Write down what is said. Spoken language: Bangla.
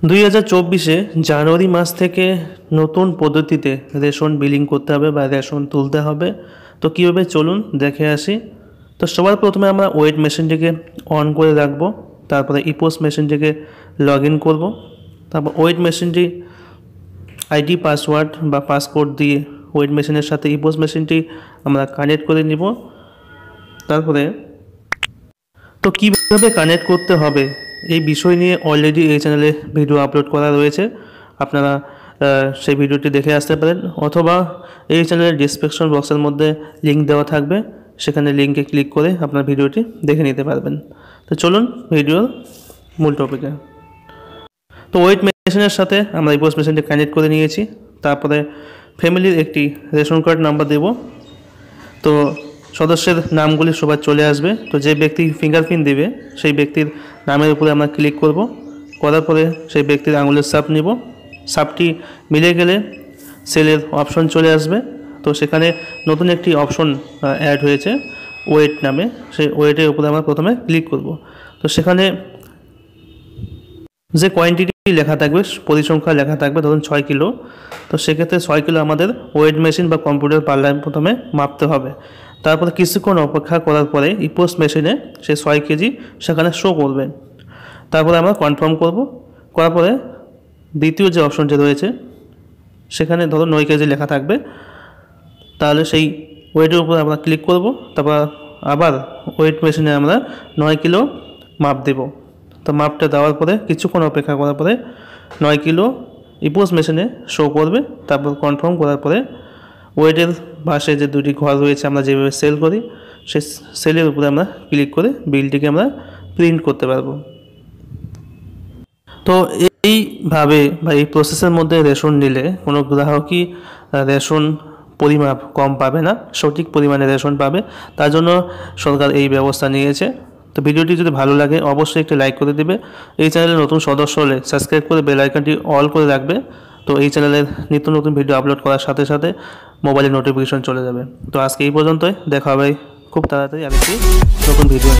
2024-এ জানুয়ারি মাস থেকে নতুন পদ্ধতিতে রেশন বিলিং করতে হবে বা রেশন তুলতে হবে। তো কীভাবে চলুন দেখে আসি। তো সবার প্রথমে আমরা ওয়েট মেশিনটিকে অন করে রাখবো, তারপরে ইপোস মেশিনটিকে লগ ইন করবো। তারপর ওয়েট মেশিনটি আইডি পাসওয়ার্ড বা পাসকোড দিয়ে ওয়েট মেশিনের সাথে ইপোস মেশিনটি আমরা কানেক্ট করে নিব। তারপরে তো কীভাবে কানেক্ট করতে হবে এই বিষয় নিয়ে অলরেডি এই চ্যানেলে ভিডিও আপলোড করা রয়েছে, আপনারা সেই ভিডিওটি দেখে আসতে পারেন, অথবা এই চ্যানেলের ডিসক্রিপশন বক্সের মধ্যে লিঙ্ক দেওয়া থাকবে, সেখানে লিঙ্কে ক্লিক করে আপনার ভিডিওটি দেখে নিতে পারবেন। তো চলুন ভিডিওর মূল টপিকে। তো ওয়েট মেশিনের সাথে আমরা ইপোস মেশিনটি কানেক্ট করে নিয়েছি। তারপরে ফ্যামিলির একটি রেশন কার্ড নাম্বার দেব। তো সদস্যের নামগুলি সবার চলে আসবে। তো যে ব্যক্তি ফিঙ্গারপ্রিন্ট দেবে সেই ব্যক্তির নামের উপরে আমরা ক্লিক করব। করার পরে সেই ব্যক্তির আঙুলের ছাপ নিব। ছাপটি মিলে গেলে সেলের অপশন চলে আসবে। তো সেখানে নতুন একটি অপশন অ্যাড হয়েছে ওয়েট নামে, সেই ওয়েটের উপরে আমরা প্রথমে ক্লিক করব। তো সেখানে যে কোয়ান্টিটি লেখা থাকবে, পরিসংখ্যা লেখা থাকবে, ধরুন 6 কিলো। তো সেক্ষেত্রে 6 কিলো আমাদের ওয়েট মেশিন বা কম্পিউটার পাল্লায় প্রথমে মাপতে হবে। তারপরে কিছুক্ষণ অপেক্ষা করার পরে ইপোস মেশিনে সে 6 কেজি সেখানে শো করবে। তারপরে আমরা কনফার্ম করব। করার পরে দ্বিতীয় যে অপশনটি রয়েছে সেখানে ধরুন 9 কেজি লেখা থাকবে, তাহলে সেই ওয়েটের উপরে আমরা ক্লিক করব। তারপর আবার ওয়েট মেশিনে আমরা 9 কিলো মাপ দেব। তো মাপটা দেওয়ার পরে কিছুক্ষণ অপেক্ষা করার পরে 9 কিলো ইপোস মেশিনে শো করবে। তারপর কনফার্ম করার পরে ওয়েটের পাশে যে দুটি ঘর রয়েছে আমরা যেভাবে সেল করি, সেই সেলের উপরে আমরা ক্লিক করে বিলটিকে আমরা প্রিন্ট করতে পারবো। তো এইভাবে বা এই প্রসেসের মধ্যে রেশন নিলে কোনো গ্রাহকই রেশন পরিমাপ কম পাবে না, সঠিক পরিমাণে রেশন পাবে। তার জন্য সরকার এই ব্যবস্থা নিয়েছে। তো ভিডিওটি যদি ভালো লাগে অবশ্যই একটি লাইক করে দেবে। এই চ্যানেলে নতুন সদস্য হলে সাবস্ক্রাইব করে বেল আইকনটি অল করে রাখবে। তো এই চ্যানেলের নিত্য নতুন ভিডিও আপলোড করার সাথে সাথে মোবাইলে নোটিফিকেশন চলে যাবে। তো আজকে এই পর্যন্তই, দেখা হবে খুব তাড়াতাড়ি আরেকটি নতুন ভিডিও।